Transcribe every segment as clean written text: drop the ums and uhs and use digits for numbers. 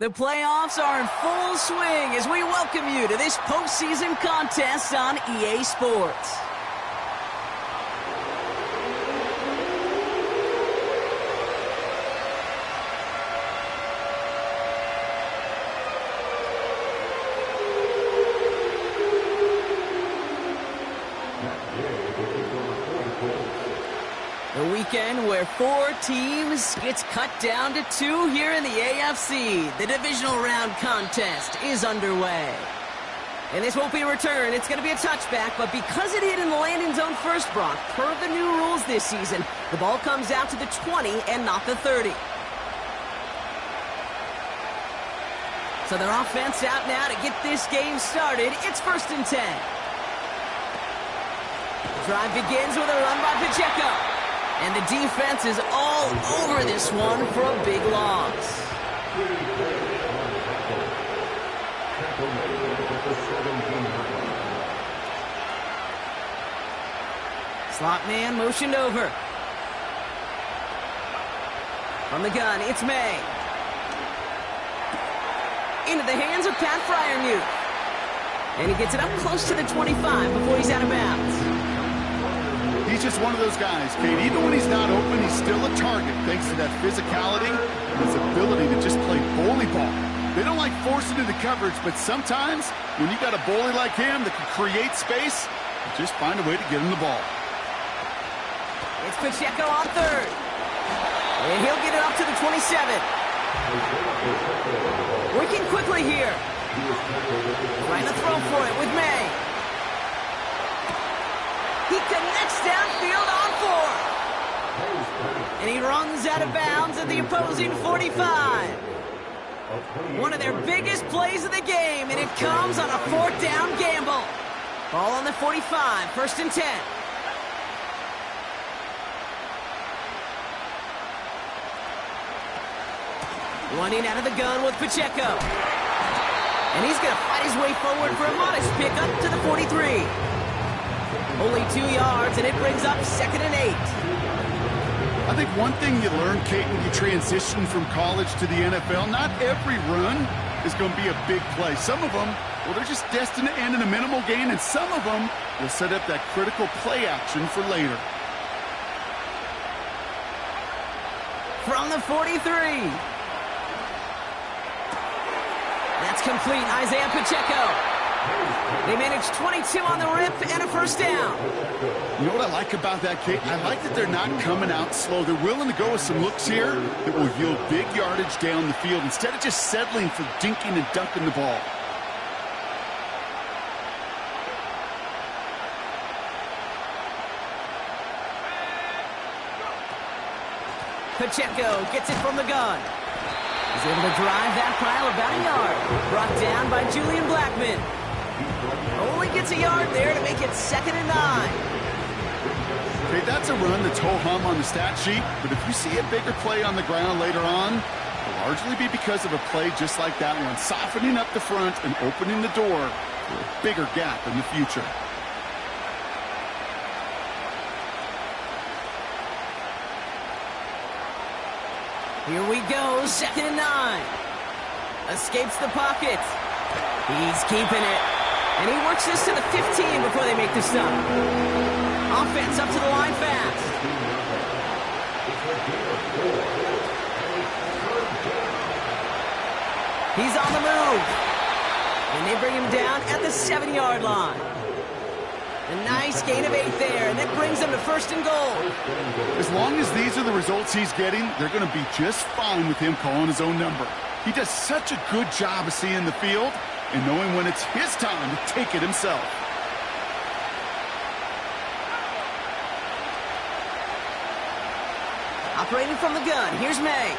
The playoffs are in full swing as we welcome you to this postseason contest on EA Sports. The weekend where 4 teams gets cut down to 2 here in the AFC. The divisional round contest is underway. And this won't be a return. It's going to be a touchback, but because it hit in the landing zone first, Brock, per the new rules this season, the ball comes out to the 20 and not the 30. So their offense out now to get this game started. It's 1st and 10. Drive begins with a run by Pacheco. And the defense is all over this one for a big loss. Slot man motioned over. From the gun, it's May. Into the hands of Pat Fryermuth. And he gets it up close to the 25 before he's out of bounds. He's just one of those guys, Kate. Even when he's not open, he's still a target thanks to that physicality and his ability to just play bully ball. They don't like forcing into coverage, but sometimes when you got a bully like him that can create space, you just find a way to get him the ball. It's Pacheco on 3rd. And he'll get it up to the 27. Working quickly here. Trying to throw for it with May. He connects downfield on 4. And he runs out of bounds at the opposing 45. One of their biggest plays of the game, and it comes on a 4th down gamble. Ball on the 45, 1st and 10. Running out of the gun with Pacheco. And he's going to fight his way forward for a modest pickup to the 43. Only 2 yards, and it brings up 2nd and 8. I think one thing you learn, Kate, when you transition from college to the NFL, not every run is going to be a big play. Some of them, well, they're just destined to end in a minimal gain, and some of them will set up that critical play action for later. From the 43. That's complete. Isaiah Pacheco. They managed 22 on the rip and a 1st down. You know what I like about that, Kate? I like that they're not coming out slow. They're willing to go with some looks here that will yield big yardage down the field instead of just settling for dinking and dunking the ball. Pacheco gets it from the gun. He's able to drive that pile about a yard. Brought down by Julian Blackman. Only gets a yard there to make it 2nd and 9. Okay, that's a run that's ho-hum on the stat sheet, but if you see a bigger play on the ground later on, it'll largely be because of a play just like that one, softening up the front and opening the door for a bigger gap in the future. Here we go, 2nd and 9. Escapes the pocket. He's keeping it. And he works this to the 15 before they make the stop. Offense up to the line fast. He's on the move. And they bring him down at the 7-yard line. A nice gain of 8 there, and that brings them to 1st and goal. As long as these are the results he's getting, they're going to be just fine with him calling his own number. He does such a good job of seeing the field and knowing when it's his time to take it himself. Operating from the gun, here's May.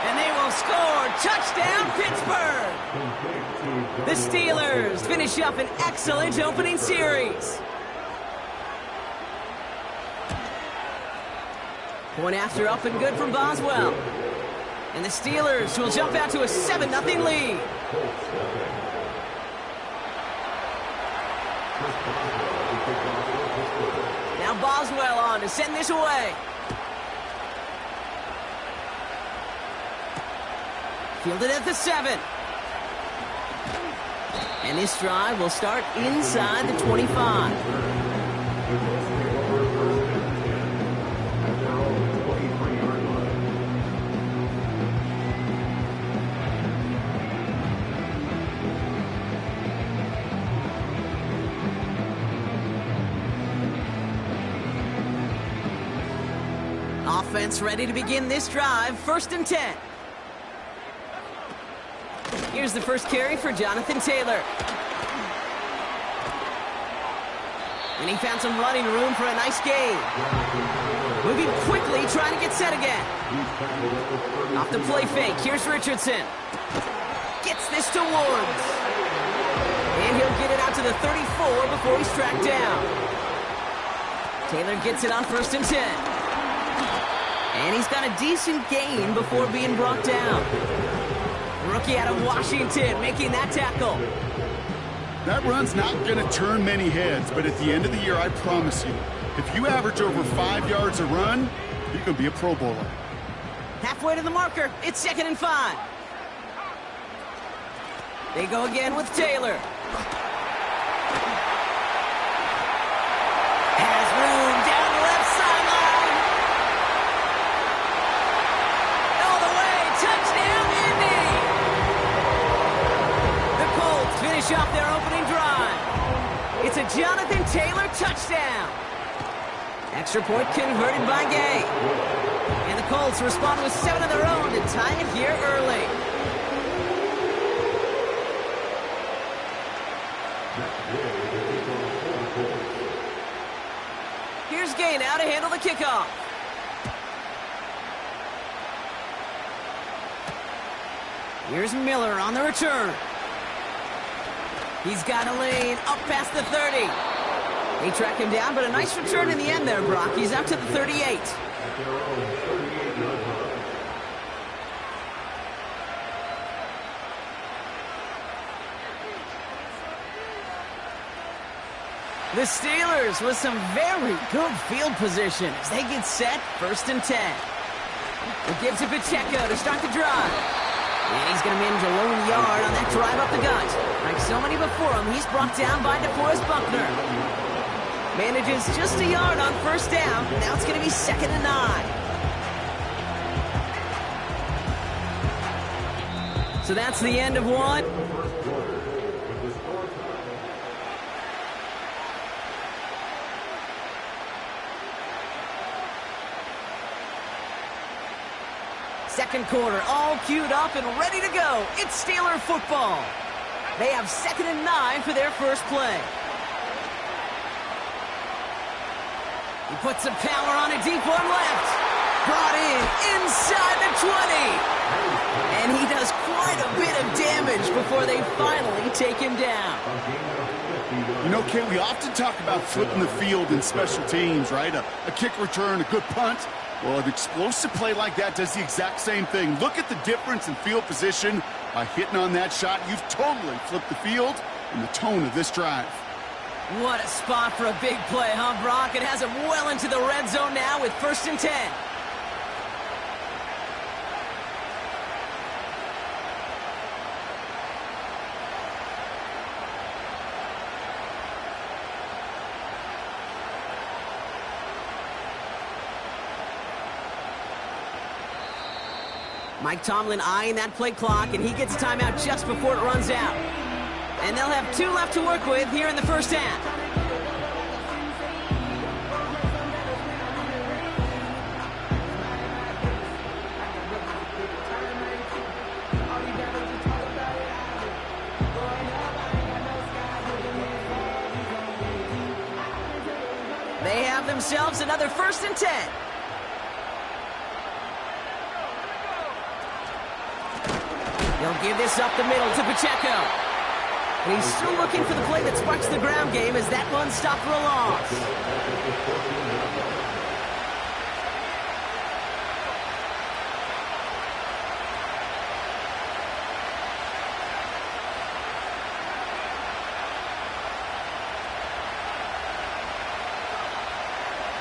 And they will score. Touchdown, Pittsburgh! The Steelers finish up an excellent opening series. Point after up and good from Boswell. And the Steelers will jump out to a 7-0 lead. Now Boswell on to send this away. Fielded at the 7. And this drive will start inside the 25. Offense ready to begin this drive. 1st and 10. Here's the first carry for Jonathan Taylor. And he found some running room for a nice gain. Moving quickly, trying to get set again. Off the play fake, here's Richardson. Gets this to Woods. And he'll get it out to the 34 before he's tracked down. Taylor gets it on 1st and 10. And he's got a decent gain before being brought down. Rookie out of Washington making that tackle. That run's not going to turn many heads, but at the end of the year, I promise you, if you average over 5 yards a run, you're going to be a Pro Bowler. Halfway to the marker. It's 2nd and 5. They go again with Taylor. Has room down the left sideline. All the way. Touchdown, Indy. The Colts finish off their opening drive. It's a Jonathan Taylor touchdown. Extra point converted by Gay. And the Colts respond with 7 of their own to tie it here early. Here's Gay now to handle the kickoff. Here's Miller on the return. He's got a lane up past the 30. They track him down, but a nice return in the end there, Brock. He's out to the 38. The Steelers with some very good field position as they get set. 1st and 10. It gives to Pacheco to start the drive. And he's going to manage a lone yard on that drive up the gut. Like so many before him, he's brought down by DeForest Buckner. Manages just a yard on 1st down. Now it's going to be 2nd and 9. So that's the end of one. Second quarter, all queued up and ready to go. It's Steeler football. They have 2nd and 9 for their first play. He puts some power on a deep one left. Brought in inside the 20. And he does quite a bit of damage before they finally take him down. You know, Kate, we often talk about flipping the field in special teams, right? A kick return, a good punt. Well, an explosive play like that does the exact same thing. Look at the difference in field position. By hitting on that shot, you've totally flipped the field and the tone of this drive. What a spot for a big play, huh, Brock? It has him well into the red zone now with 1st and 10. Mike Tomlin eyeing that play clock, and he gets a timeout just before it runs out. And they'll have 2 left to work with here in the 1st half. They have themselves another 1st and 10. They'll give this up the middle to Pacheco. And he's still looking for the play that sparks the ground game as that one stopped for a loss.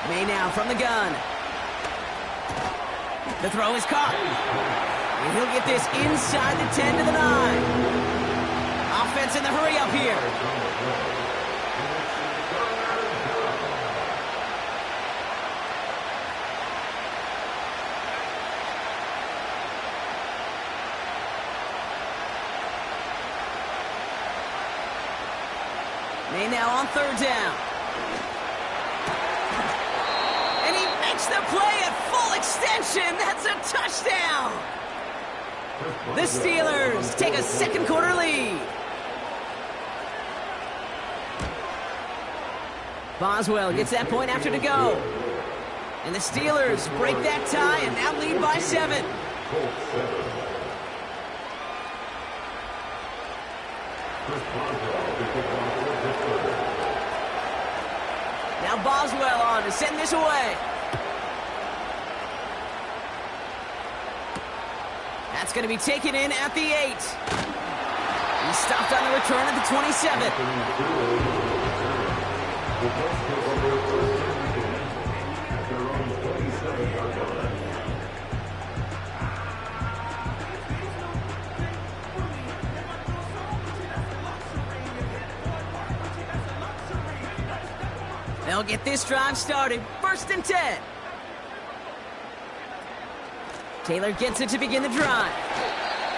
May now from the gun. The throw is caught. he'll get this inside the 10 to the 9. Offense in the hurry up here. They now on 3rd down. And he makes the play at full extension. That's a touchdown. The Steelers take a second quarter lead. Boswell gets that point after to go. And the Steelers break that tie and now lead by 7. Now Boswell on to send this away. That's going to be taken in at the 8. He's stopped on the return at the 27. They'll get this drive started. 1st and 10. Taylor gets it to begin the drive.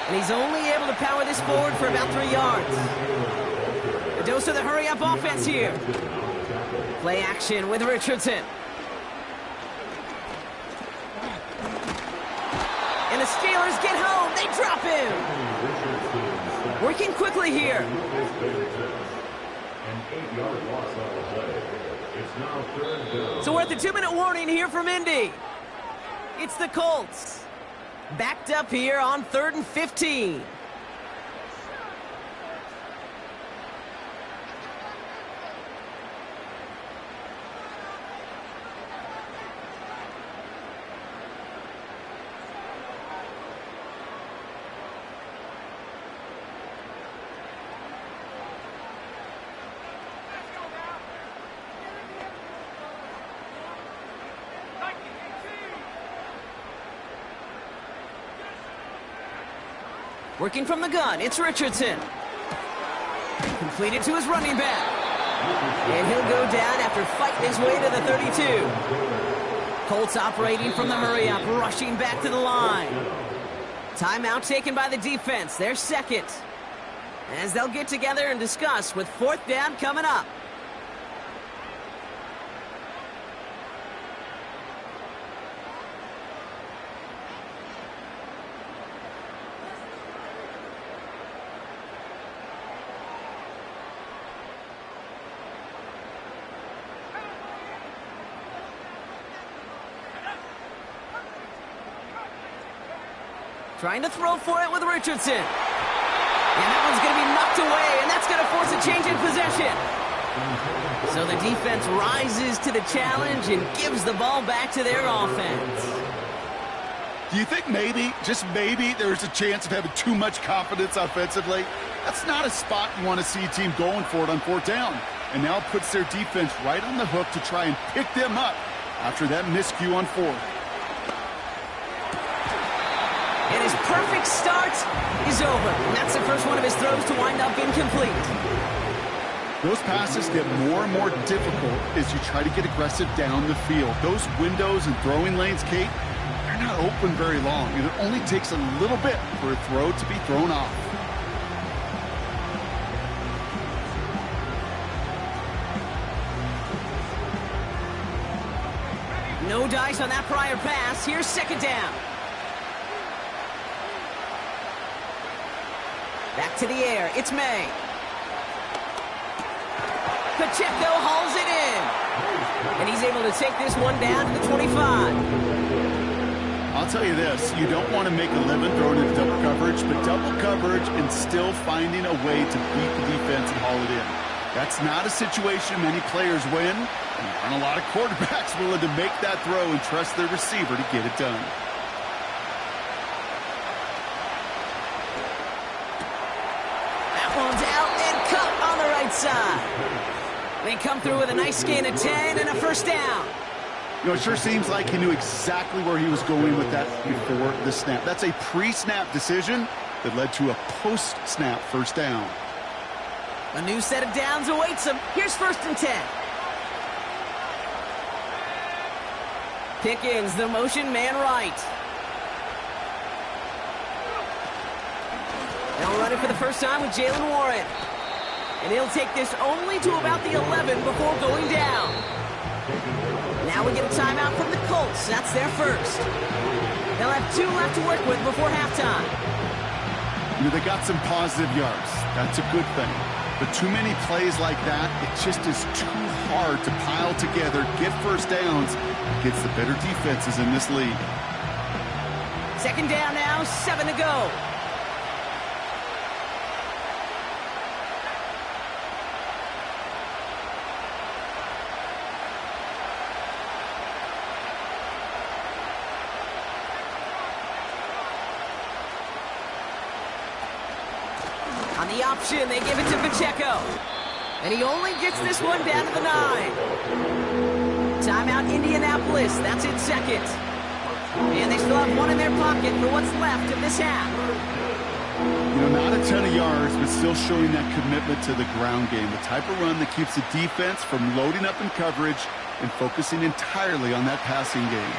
And he's only able to power this forward for about 3 yards. A dose of the hurry-up offense here. Play action with Richardson. And the Steelers get home. They drop him. Working quickly here. An 8-yard loss on the play. It's now 3rd down. So we're at the 2-minute warning here from Indy. It's the Colts. Backed up here on 3rd and 15. Working from the gun, it's Richardson. Completed to his running back. And he'll go down after fighting his way to the 32. Colts operating from the hurry-up, rushing back to the line. Timeout taken by the defense, their 2nd. As they'll get together and discuss with 4th down coming up. Trying to throw for it with Richardson. And that one's going to be knocked away, and that's going to force a change in possession. So the defense rises to the challenge and gives the ball back to their offense. Do you think maybe, just maybe, there's a chance of having too much confidence offensively? That's not a spot you want to see a team going for it on 4th down. And now it puts their defense right on the hook to try and pick them up after that miscue on 4th. And his perfect start is over. And that's the first one of his throws to wind up incomplete. Those passes get more and more difficult as you try to get aggressive down the field. Those windows and throwing lanes, Kate, they're not open very long. And it only takes a little bit for a throw to be thrown off. No dice on that prior pass. Here's 2nd down. Back to the air. It's May. Pacheco hauls it in. And he's able to take this one down to the 25. I'll tell you this, you don't want to make a living throwing into double coverage, but double coverage and still finding a way to beat the defense and haul it in. That's not a situation many players win, and there aren't a lot of quarterbacks willing to make that throw and trust their receiver to get it done. One's out and cut on the right side. They come through with a nice gain of 10 and a 1st down. You know, it sure seems like he knew exactly where he was going with that before the snap. That's a pre-snap decision that led to a post-snap first down. A new set of downs awaits him. Here's 1st and 10. Pickens, the motion man right. They'll run it for the first time with Jalen Warren. And he'll take this only to about the 11 before going down. Now we get a timeout from the Colts. That's their first. They'll have 2 left to work with before halftime. You know, they got some positive yards. That's a good thing. But too many plays like that, it just is too hard to pile together, get first downs against the better defenses in this league. 2nd down now, 7 to go. On the option, they give it to Pacheco. And he only gets this one down to the 9. Timeout Indianapolis, that's in 2nd. And they still have 1 in their pocket for what's left of this half. You know, not a ton of yards, but still showing that commitment to the ground game. The type of run that keeps the defense from loading up in coverage and focusing entirely on that passing game.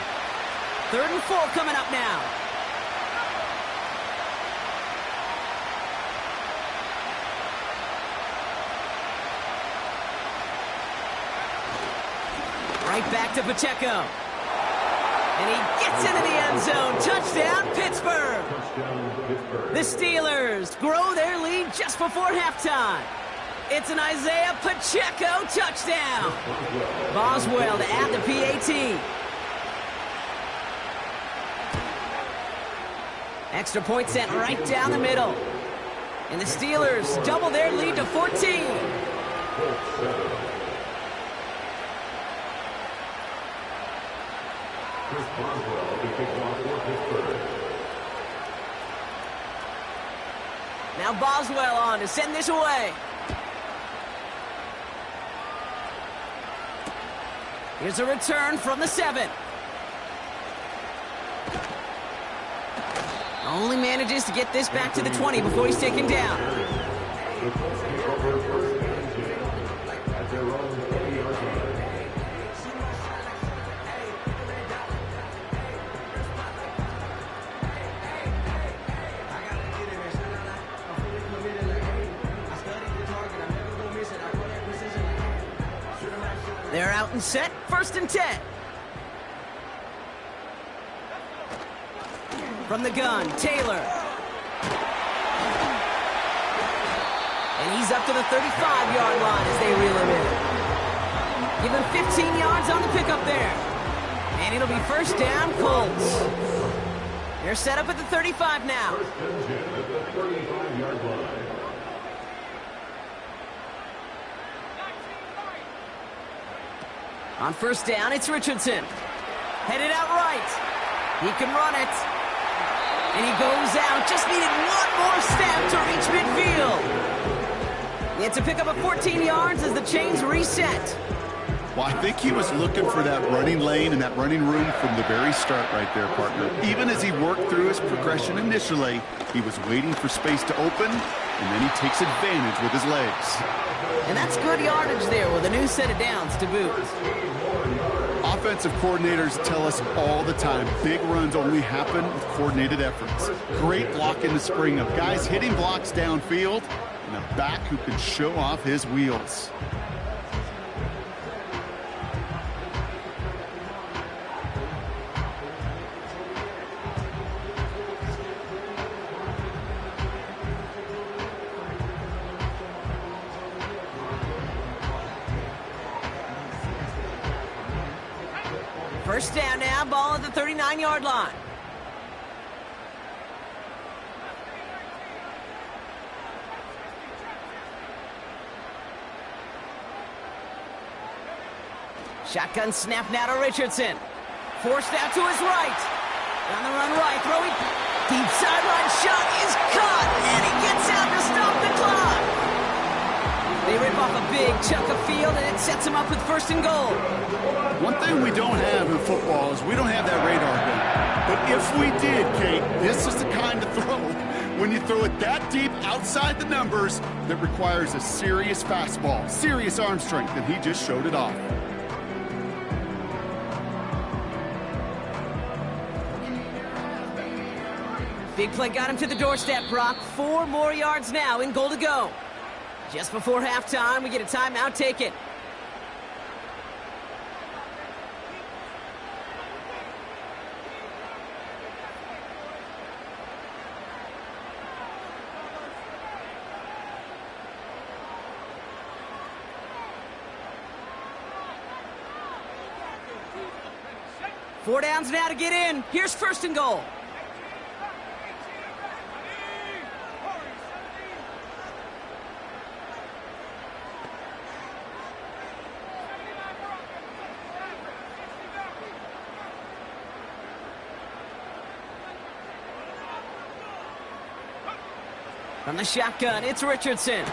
3rd and 4 coming up now. Right back to Pacheco. And he gets into the end zone. Touchdown, Pittsburgh. The Steelers grow their lead just before halftime. It's an Isaiah Pacheco touchdown. Boswell to add the PAT. Extra point sent right down the middle. And the Steelers double their lead to 14. Now Boswell on to send this away. Here's a return from the 7. Only manages to get this back to the 20 before he's taken down. They're out and set, 1st and 10. From the gun, Taylor. And he's up to the 35-yard line as they reel him in. Give him 15 yards on the pickup there. And it'll be 1st down, Colts. They're set up at the 35 now. On 1st down, it's Richardson. Headed out right. He can run it. And he goes out. Just needed 1 more step to reach midfield. It's a pickup of 14 yards as the chains reset. Well, I think he was looking for that running lane and that running room from the very start right there, partner. Even as he worked through his progression initially, he was waiting for space to open, and then he takes advantage with his legs. And that's good yardage there with a new set of downs to boot. Offensive coordinators tell us all the time, big runs only happen with coordinated efforts. Great block in the spring of guys hitting blocks downfield, and a back who can show off his wheels. First down now, ball at the 39-yard line. Shotgun snap now to Richardson. Forced out to his right. On the run right, throwing deep sideline shot is caught, and he gets out to stop the clock. They rip off a big big chunk of field, and it sets him up with first and goal. One thing we don't have in football is we don't have that radar gun. But if we did, Kate, this is the kind of throw, when you throw it that deep outside the numbers, that requires a serious fastball, serious arm strength, and he just showed it off. Big play got him to the doorstep, Brock. 4 more yards now, in goal to go. Just before halftime, we get a timeout taken. Four downs now to get in. Here's first and goal. From the shotgun, it's Richardson. And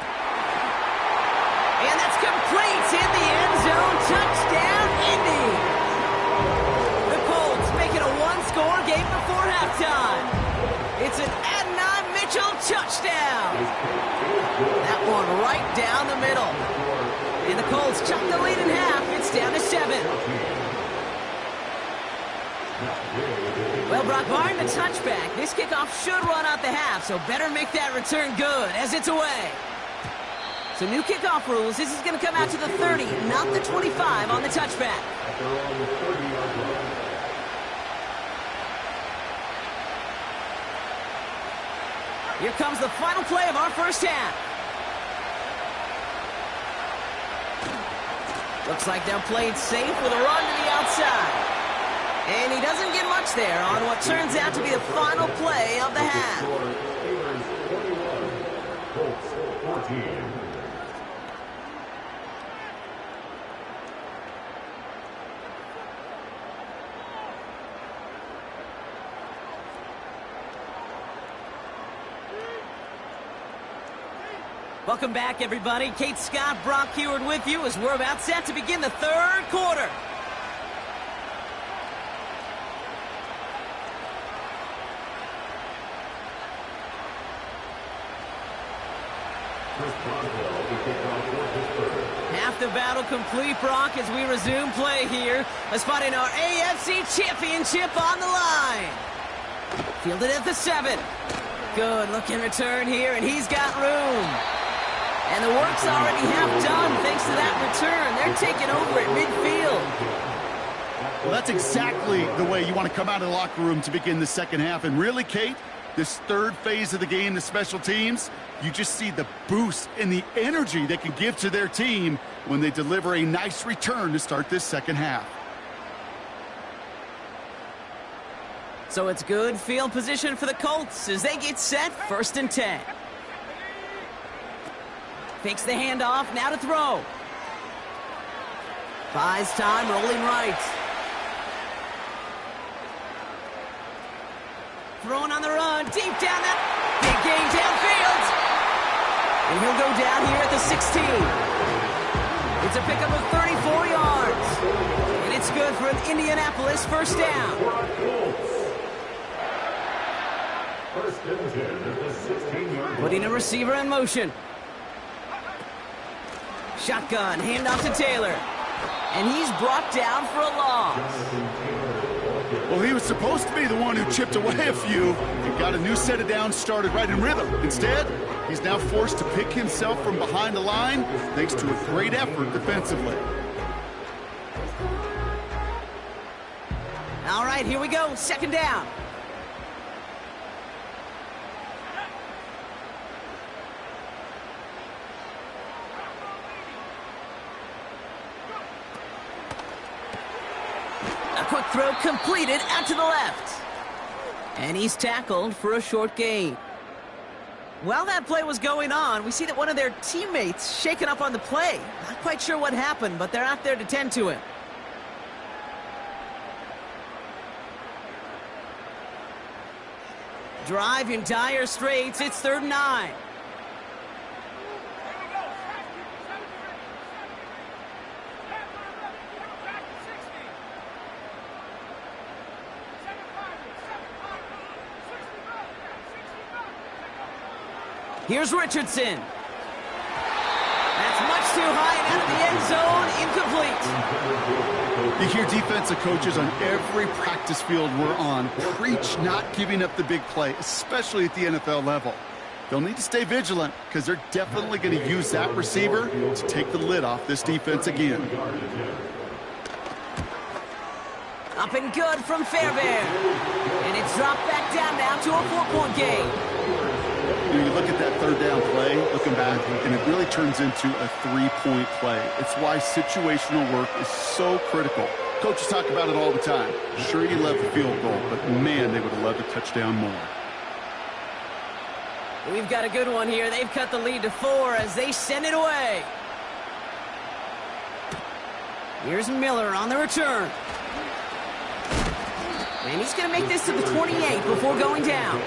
that's complete in the end zone. Touchdown, Indy. The Colts make it a one-score game before halftime. It's an Adnan Mitchell touchdown. That one right down the middle. And the Colts chop the lead in half. It's down to 7. Well, Brock, barring the touchback, this kickoff should run out the half, so better make that return good as it's away. So new kickoff rules, this is going to come out to the 30, not the 25 on the touchback. Here comes the final play of our first half. Looks like they're played safe with a run to the outside. And he doesn't get much there on what turns out to be the final play of the half. Welcome back, everybody. Kate Scott, Brock Heward with you as we're about set to begin the third quarter. Half the battle complete, Brock, as we resume play here. A spot in our AFC Championship on the line. Fielded at the 7. Good looking return here, and he's got room. And the work's already half done thanks to that return. They're taking over at midfield. Well, that's exactly the way you want to come out of the locker room to begin the second half. And really, Kate, this third phase of the game, the special teams, you just see the boost and the energy they can give to their team when they deliver a nice return to start this second half. So it's good field position for the Colts as they get set, 1st and 10. Fakes the handoff, now to throw. Buys time, rolling right. Throwing on the run, deep down that big game downfield. And he'll go down here at the 16. It's a pickup of 34 yards. And it's good for an Indianapolis first down. Putting a receiver in motion. Shotgun, handoff to Taylor. And he's brought down for a loss. Well, he was supposed to be the one who chipped away a few and got a new set of downs started right in rhythm. Instead, he's now forced to pick himself from behind the line thanks to a great effort defensively. All right, here we go. 2nd down. A quick throw completed out to the left. And he's tackled for a short gain. While that play was going on, we see that one of their teammates shaken up on the play. Not quite sure what happened, but they're out there to tend to him. Drive in dire straits. It's 3rd and 9. Here's Richardson. That's much too high and out of the end zone. Incomplete. You hear defensive coaches on every practice field we're on preach not giving up the big play, especially at the NFL level. They'll need to stay vigilant because they're definitely going to use that receiver to take the lid off this defense again. Up and good from Fairbairn. And it's dropped back down now to a 4-point game. You look at that third down play, looking back, and it really turns into a 3-point play. It's why situational work is so critical. Coaches talk about it all the time. Sure, you love the field goal, but man, they would have loved a touchdown more. We've got a good one here. They've cut the lead to 4 as they send it away. Here's Miller on the return. And he's going to make this to the 28 before going down.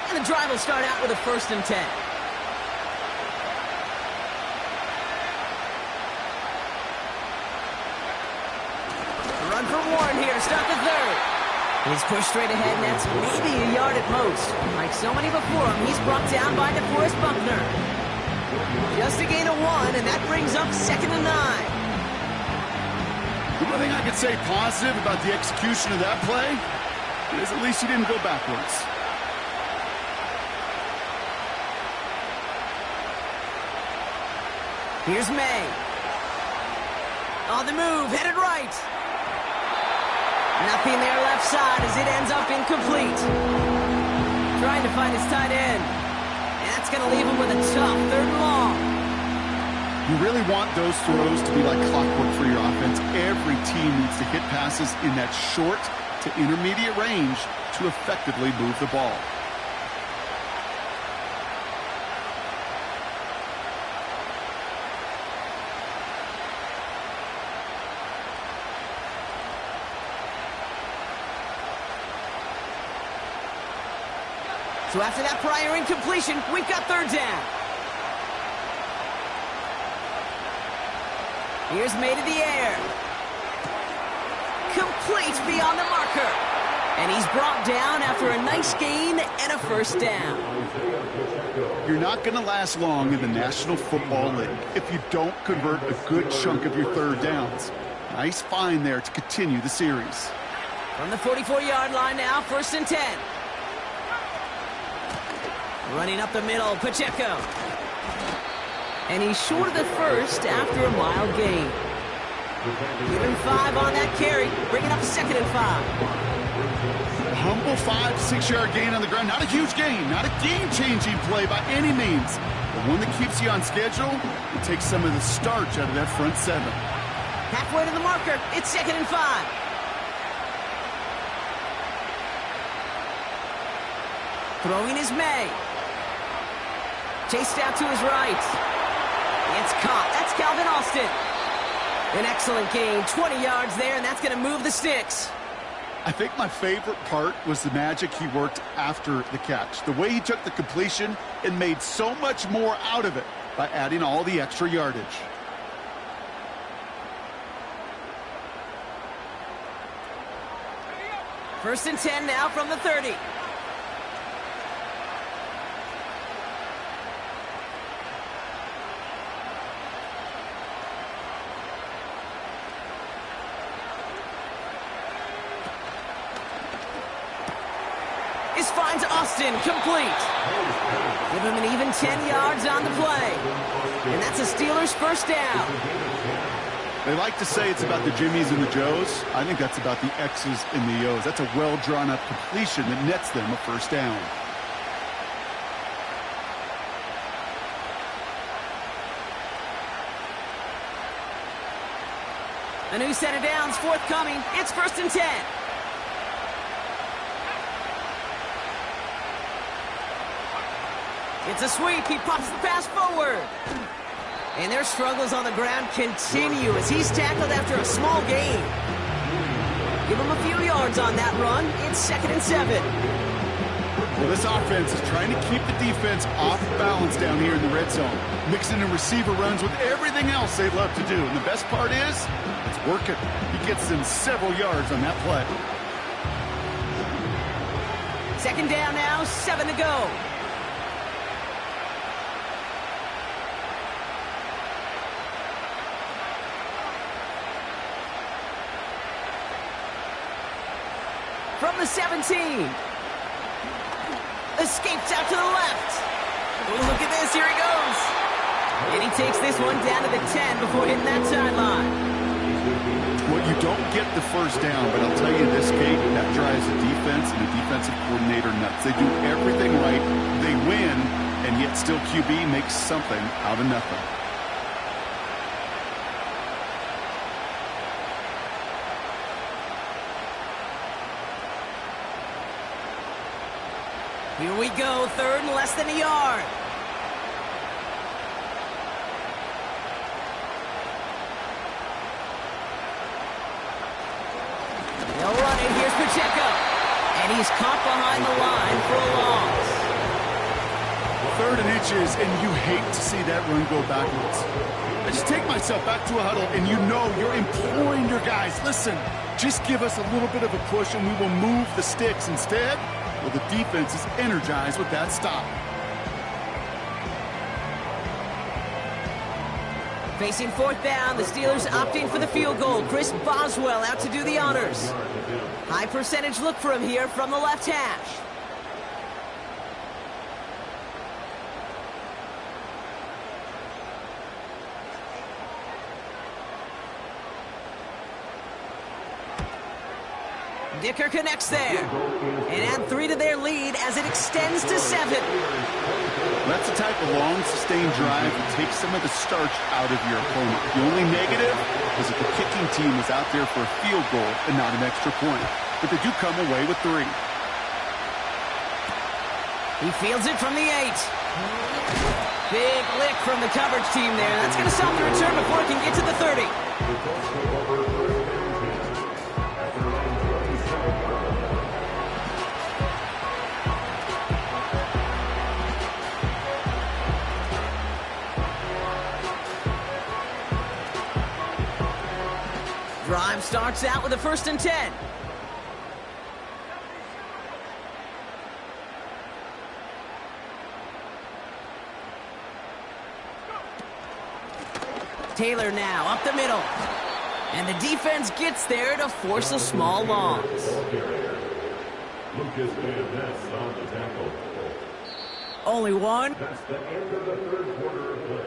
And the drive will start out with a 1st and 10. Run for Warren here to start the 3rd. He's pushed straight ahead, and that's maybe a yard at most. Like so many before him, he's brought down by DeForest Buckner. Just a gain of 1, and that brings up 2nd and 9. The one thing I could say positive about the execution of that play is at least he didn't go backwards. Here's May. On the move, headed right. Nothing there left side as it ends up incomplete. Trying to find his tight end. And that's going to leave him with a tough 3rd and long. You really want those throws to be like clockwork for your offense. Every team needs to hit passes in that short to intermediate range to effectively move the ball. So after that prior incompletion, we've got 3rd down. Here's May to the air. Complete beyond the marker. And he's brought down after a nice gain and a 1st down. You're not going to last long in the National Football League if you don't convert a good chunk of your 3rd downs. Nice find there to continue the series. From the 44-yard line now, 1st and 10. Running up the middle, Pacheco. And he's short of the 1st after a mild gain. Give him 5 on that carry, bringing up 2nd and 5. A humble 5-6-yard gain on the ground. Not a huge gain, not a game-changing play by any means, but one that keeps you on schedule and takes some of the starch out of that front 7. Halfway to the marker, it's 2nd and 5. Throwing is May. Chased out to his right. It's caught. That's Calvin Austin. An excellent gain. 20 yards there, and that's going to move the sticks. I think my favorite part was the magic he worked after the catch. The way he took the completion and made so much more out of it by adding all the extra yardage. First and 10 now from the 30. This finds Austin complete. Give him an even 10 yards on the play. And that's a Steelers 1st down. They like to say it's about the Jimmies and the Joes. I think that's about the X's and the O's. That's a well-drawn-up completion that nets them a 1st down. A new set of downs forthcoming. It's 1st and 10. It's a sweep. He pops the pass forward. And their struggles on the ground continue as he's tackled after a small gain. Give him a few yards on that run. It's 2nd and 7. Well, this offense is trying to keep the defense off balance down here in the red zone, mixing in receiver runs with everything else they love to do. And the best part is, it's working. He gets them several yards on that play. Second down now, 7 to go. From the 17. Escapes out to the left. Oh, look at this. Here he goes. And he takes this one down to the 10 before hitting that sideline. Well, you don't get the first down, but I'll tell you this, Kate, that drives the defense and the defensive coordinator nuts. They do everything right. They win, and yet still QB makes something out of nothing. Here we go, third and less than a yard. They'll run it. Here's Pacheco. And he's caught behind the line for a loss. 3rd and inches, and you hate to see that run go backwards. I just take myself back to a huddle, and you know you're imploring your guys, listen, just give us a little bit of a push, and we will move the sticks. Instead, well, the defense is energized with that stop. Facing 4th down, the Steelers opting for the field goal. Chris Boswell out to do the honors. High percentage look for him here from the left hash. Dicker connects there. And add 3 to their lead as it extends to 7. That's the type of long, sustained drive that takes some of the starch out of your opponent. The only negative is that the kicking team is out there for a field goal and not an extra point. But they do come away with 3. He fields it from the 8. Big lick from the coverage team there. That's going to stop the return before it can get to the 30. Drive starts out with a 1st and 10. Taylor now up the middle. And the defense gets there to force a small loss. Lucas Van Ness on the tackle. Only one. That's the end of the 3rd quarter of play.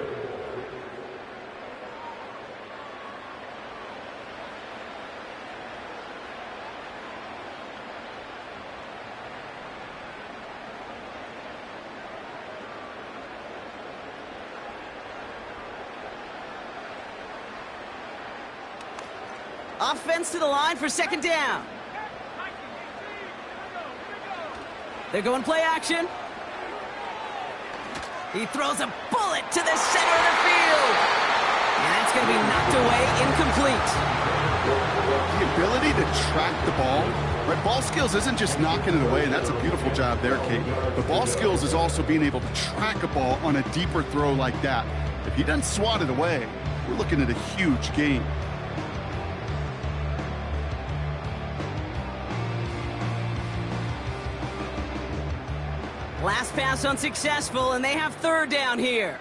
Offense to the line for 2nd down. They're going play action. He throws a bullet to the center of the field. And that's going to be knocked away, incomplete. The ability to track the ball, right? Ball skills isn't just knocking it away, and that's a beautiful job there, Kate. The ball skills is also being able to track a ball on a deeper throw like that. If he doesn't swat it away, we're looking at a huge gain. Last pass unsuccessful, and they have 3rd down here.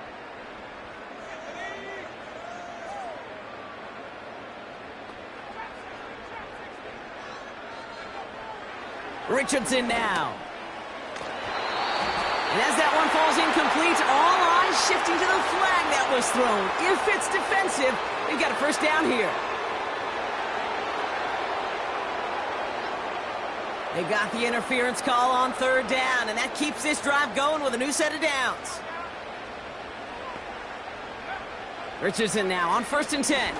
Richardson now. And as that one falls incomplete, all eyes shifting to the flag that was thrown. If it's defensive, they've got a 1st down here. They got the interference call on 3rd down, and that keeps this drive going with a new set of downs. Richardson now on 1st and 10.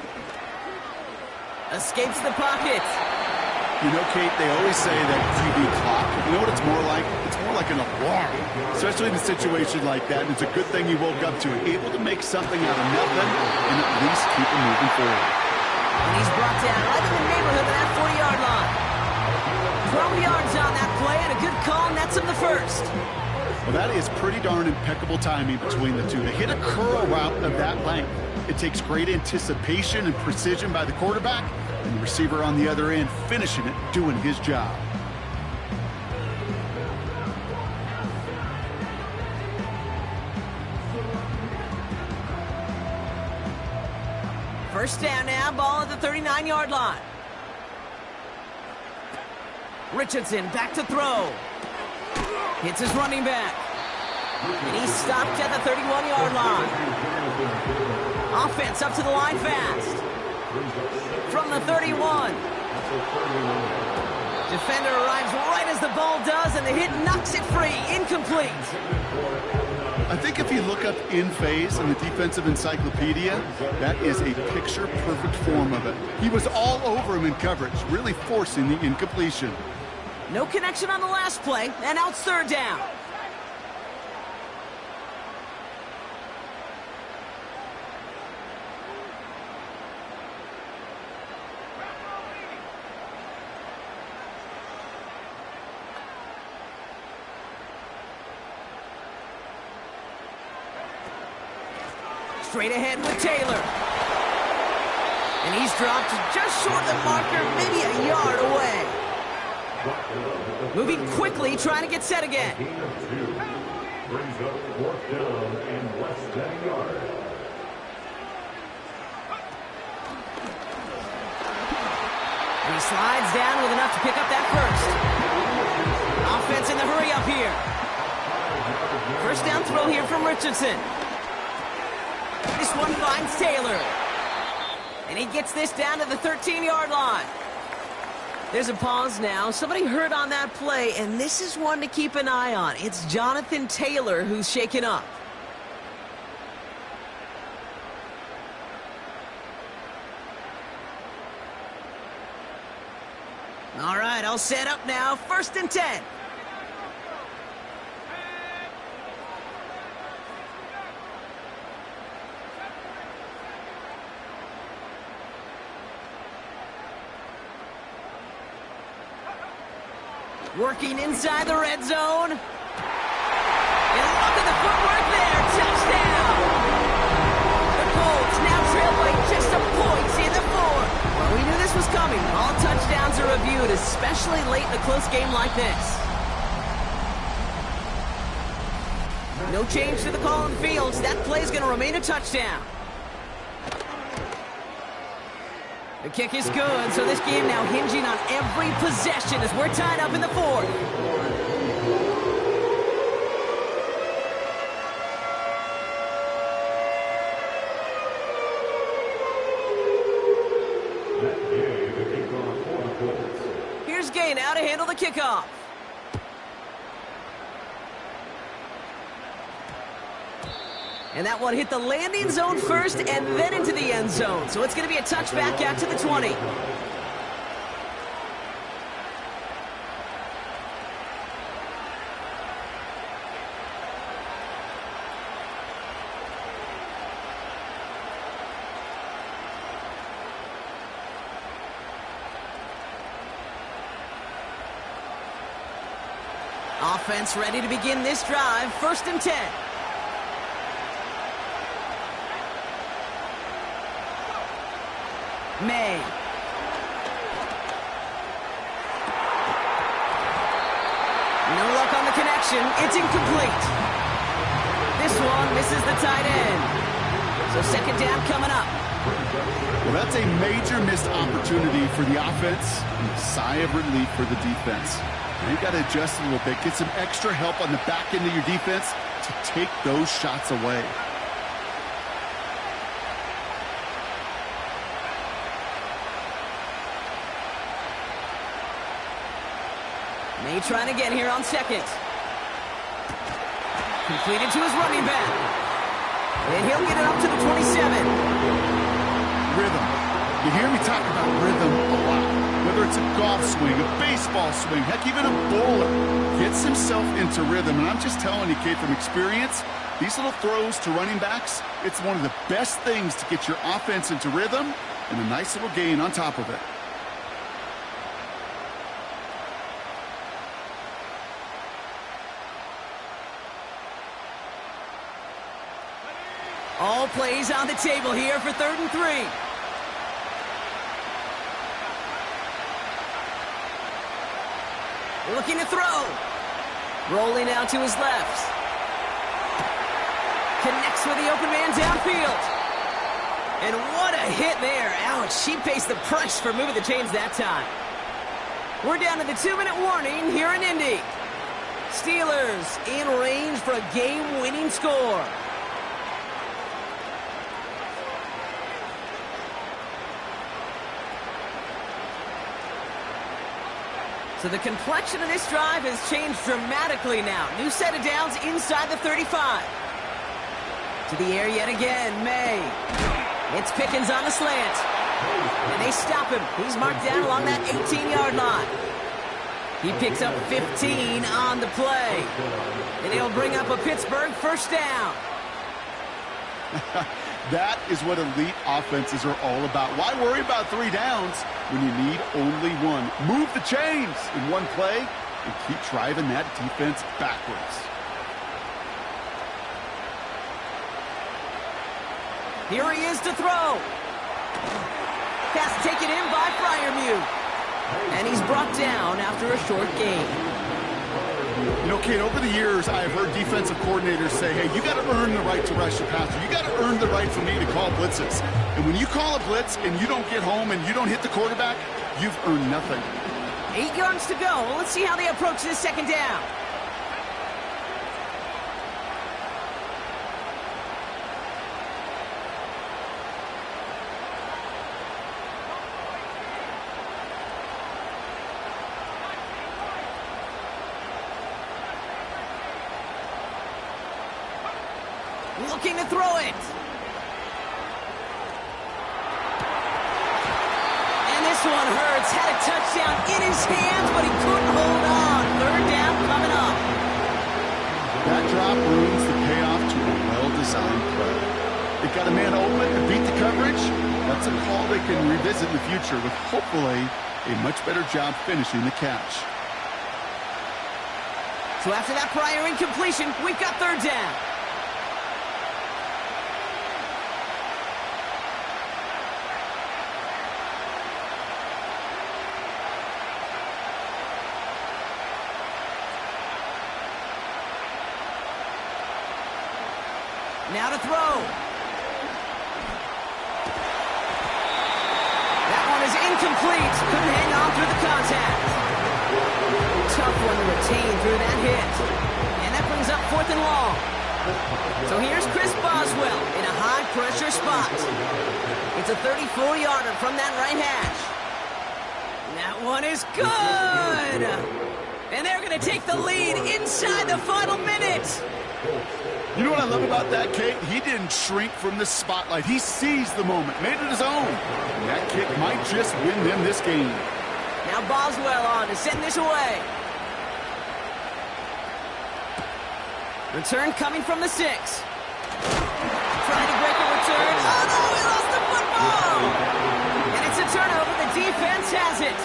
Escapes the pocket. You know, Kate, they always say that QB clock, you know what it's more like? It's more like an alarm, especially in a situation like that. And it's a good thing you woke up to it, able to make something out of nothing and at least keep it moving forward. And he's brought down right in the neighborhood of that 40-yard line. 12 yards on that play and a good call nets him the first. Well, that is pretty darn impeccable timing between the two. They hit a curl route of that length. It takes great anticipation and precision by the quarterback, and the receiver on the other end finishing it, doing his job. First down now, ball at the 39-yard line. Richardson back to throw. Hits his running back. And he's stopped at the 31-yard line. Offense up to the line fast. From the 31. Defender arrives right as the ball does, and the hit knocks it free. Incomplete. I think if you look up in phase in the defensive encyclopedia, that is a picture-perfect form of it. He was all over him in coverage, really forcing the incompletion. No connection on the last play, and now it's third down. Straight ahead with Taylor. And he's dropped just short of the marker, maybe a yard away. Moving quickly, trying to get set again. Brings up fourth down and less than a yard. And he slides down with enough to pick up that first. Offense in the hurry up here. First down throw here from Richardson. This one finds Taylor. And he gets this down to the 13-yard line. There's a pause now. Somebody hurt on that play, and this is one to keep an eye on. It's Jonathan Taylor who's shaken up. All right, all set up now. 1st and 10. Working inside the red zone. And look at the footwork there. Touchdown. The Colts now trail by just a point in the fourth. Well, we knew this was coming. All touchdowns are reviewed, especially late in a close game like this. No change to the call on the field. That play is going to remain a touchdown. The kick is good, so this game now hinging on every possession as we're tied up in the fourth. Here's Gay now to handle the kickoff. And that one hit the landing zone first and then into the end zone. So it's going to be a touchback out to the 20. Offense ready to begin this drive. 1st and 10. May. No luck on the connection. It's incomplete. This one misses the tight end. So 2nd down coming up. Well, that's a major missed opportunity for the offense and a sigh of relief for the defense. Now you've got to adjust a little bit, get some extra help on the back end of your defense to take those shots away. May trying again here on 2nd. Completed to his running back. And he'll get it up to the 27. Rhythm. You hear me talk about rhythm a lot. Whether it's a golf swing, a baseball swing, heck, even a bowler gets himself into rhythm. And I'm just telling you, kid, from experience, these little throws to running backs, it's one of the best things to get your offense into rhythm and a nice little gain on top of it. All plays on the table here for 3rd and 3. Looking to throw. Rolling out to his left. Connects with the open man downfield. And what a hit there. Ouch, she pays the price for moving the chains that time. We're down to the 2-minute warning here in Indy. Steelers in range for a game-winning score. So the complexion of this drive has changed dramatically now. New set of downs inside the 35. To the air yet again, May. It's Pickens on the slant. And they stop him. He's marked down along that 18-yard line. He picks up 15 on the play. And he'll bring up a Pittsburgh first down. That is what elite offenses are all about. Why worry about 3 downs when you need only one? Move the chains in one play and keep driving that defense backwards. Here he is to throw. Pass taken in by Freiermuth. And he's brought down after a short gain. You know, Kate, over the years, I've heard defensive coordinators say, hey, you got to earn the right to rush your passer. You got to earn the right for me to call blitzes. And when you call a blitz and you don't get home and you don't hit the quarterback, you've earned nothing. 8 yards to go. Well, let's see how they approach this second down. Looking to throw it. And this one hurts. Had a touchdown in his hands, but he couldn't hold on. 3rd down coming up. That drop ruins the payoff to a well-designed play. They got a man open to beat the coverage. That's a call they can revisit in the future with hopefully a much better job finishing the catch. So after that prior incompletion, we've got 3rd down. Now to throw. That one is incomplete. Couldn't hang on through the contact. Tough one to retain through that hit. And that brings up 4th and long. So here's Chris Boswell in a high-pressure spot. It's a 34-yarder from that right hash. That one is good. And they're going to take the lead inside the final minute. You know what I love about that, Kate? He didn't shrink from the spotlight. He seized the moment, made it his own. And that kick might just win them this game. Now Boswell on to send this away. Return coming from the 6. Trying to break a return. Oh, no, he lost the football. And it's a turnover. The defense has it.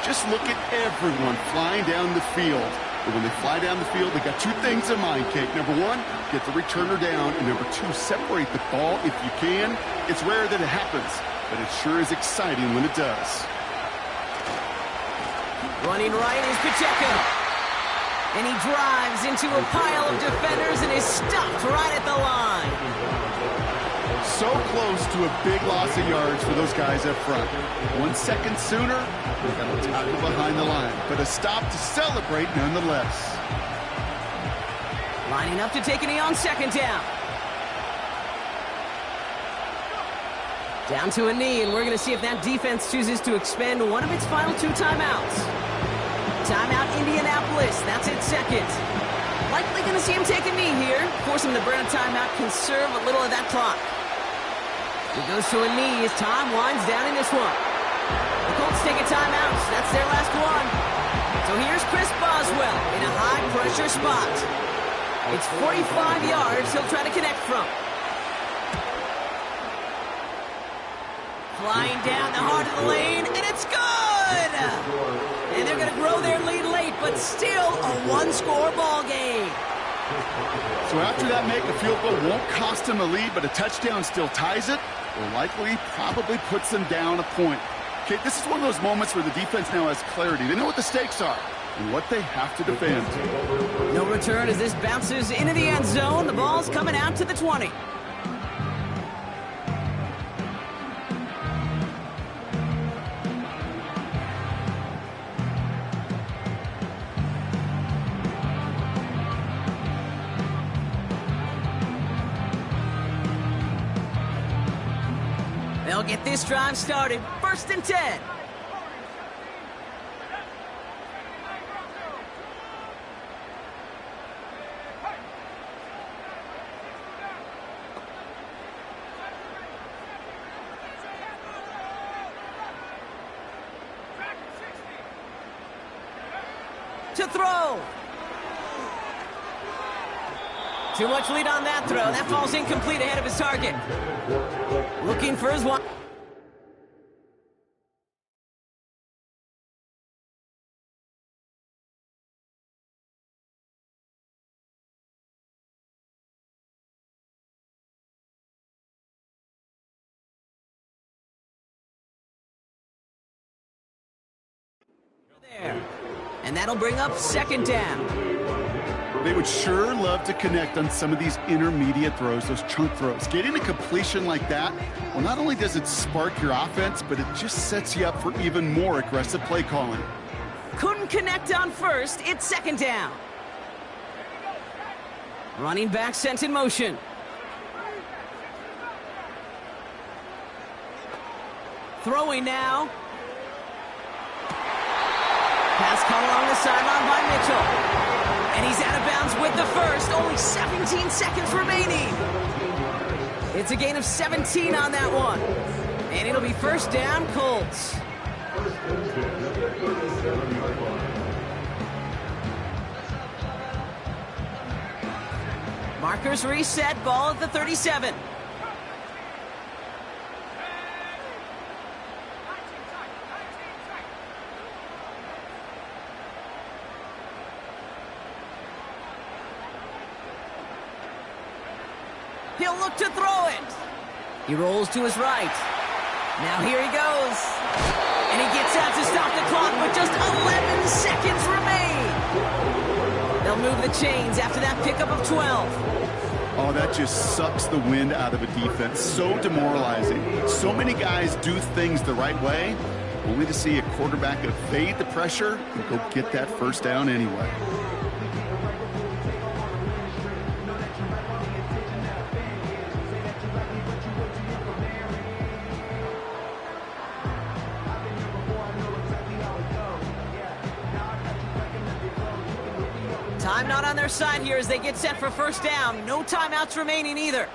Just look at everyone flying down the field. But when they fly down the field, they got 2 things in mind, Kate. Number 1, get the returner down. And number 2, separate the ball if you can. It's rare that it happens, but it sure is exciting when it does. Running right is Pacheco. And he drives into a pile of defenders and is stopped right at the line. So close to a big loss of yards for those guys up front. 1 second sooner, they got a tackle behind the line. But a stop to celebrate nonetheless. Lining up to take a knee on 2nd down. Down to a knee, and we're going to see if that defense chooses to expend one of its final 2 timeouts. Timeout Indianapolis, that's its 2nd. Likely going to see him take a knee here. Force him to burn a timeout, conserve a little of that clock. He goes to a knee as time winds down in this one. The Colts take a timeout. That's their last one. So here's Chris Boswell in a high-pressure spot. It's 45 yards he'll try to connect from. Flying down the heart of the lane, and it's good! And they're going to grow their lead late, but still a 1-score ball game. So after that make, a field goal won't cost them the lead, but a touchdown still ties it, or likely probably puts them down a point. Okay, this is one of those moments where the defense now has clarity. They know what the stakes are and what they have to defend. No return as this bounces into the end zone. The ball's coming out to the 20. They'll get this drive started. 1st and 10. To throw. Too much lead on that throw. That falls incomplete ahead of his target. Looking for his one. There. And that'll bring up 2nd down. They would sure love to connect on some of these intermediate throws, those chunk throws. Getting a completion like that, well, not only does it spark your offense, but it just sets you up for even more aggressive play calling. Couldn't connect on 1st. It's 2nd down. Running back sent in motion. Throwing now. Pass caught along the sideline by Mitchell. And he's out of bounds with the first. Only 17 seconds remaining. It's a gain of 17 on that one. And it'll be 1st down, Colts. Markers reset, ball at the 37. He'll look to throw it. He rolls to his right. Now here he goes. And he gets out to stop the clock, but just 11 seconds remain. They'll move the chains after that pickup of 12. Oh, that just sucks the wind out of a defense. So demoralizing. So many guys do things the right way, only to see a quarterback evade the pressure and go get that 1st down anyway. Time not on their side here as they get set for 1st down. No timeouts remaining either.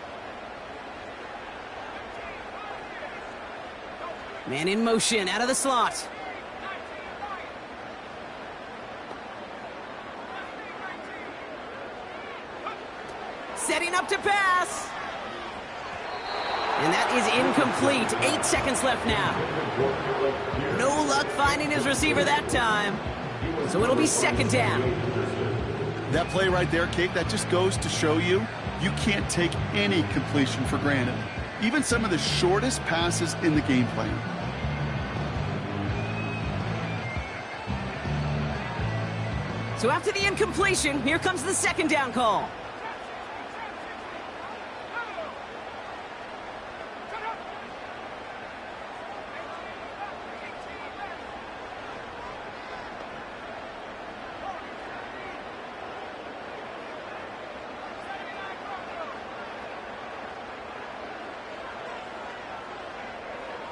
Man in motion out of the slot. Setting up to pass. And that is incomplete. 8 seconds left now. No luck finding his receiver that time. So it'll be 2nd down. That play right there, Kate, that just goes to show you can't take any completion for granted. Even some of the shortest passes in the game plan. So after the incompletion, here comes the 2nd down call.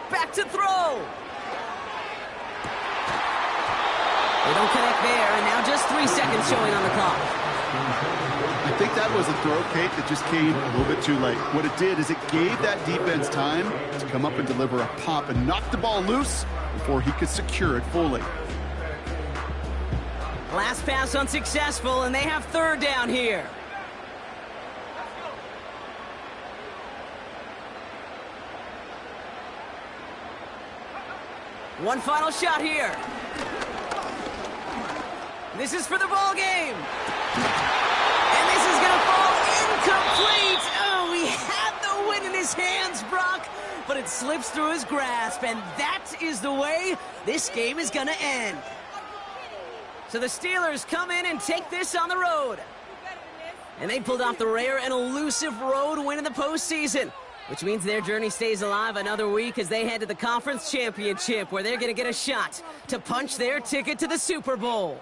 Back to throw. They don't connect there, and now just 3 seconds showing on the clock. I think that was a throw, Kate, that just came a little bit too late. What it did is it gave that defense time to come up and deliver a pop and knock the ball loose before he could secure it fully. Last pass unsuccessful, and they have 3rd down here. One final shot here. This is for the ball game. And this is it slips through his grasp, and that is the way this game is gonna end. So the Steelers come in and take this on the road. And they pulled off the rare and elusive road win in the postseason, which means their journey stays alive another week as they head to the conference championship, where they're gonna get a shot to punch their ticket to the Super Bowl.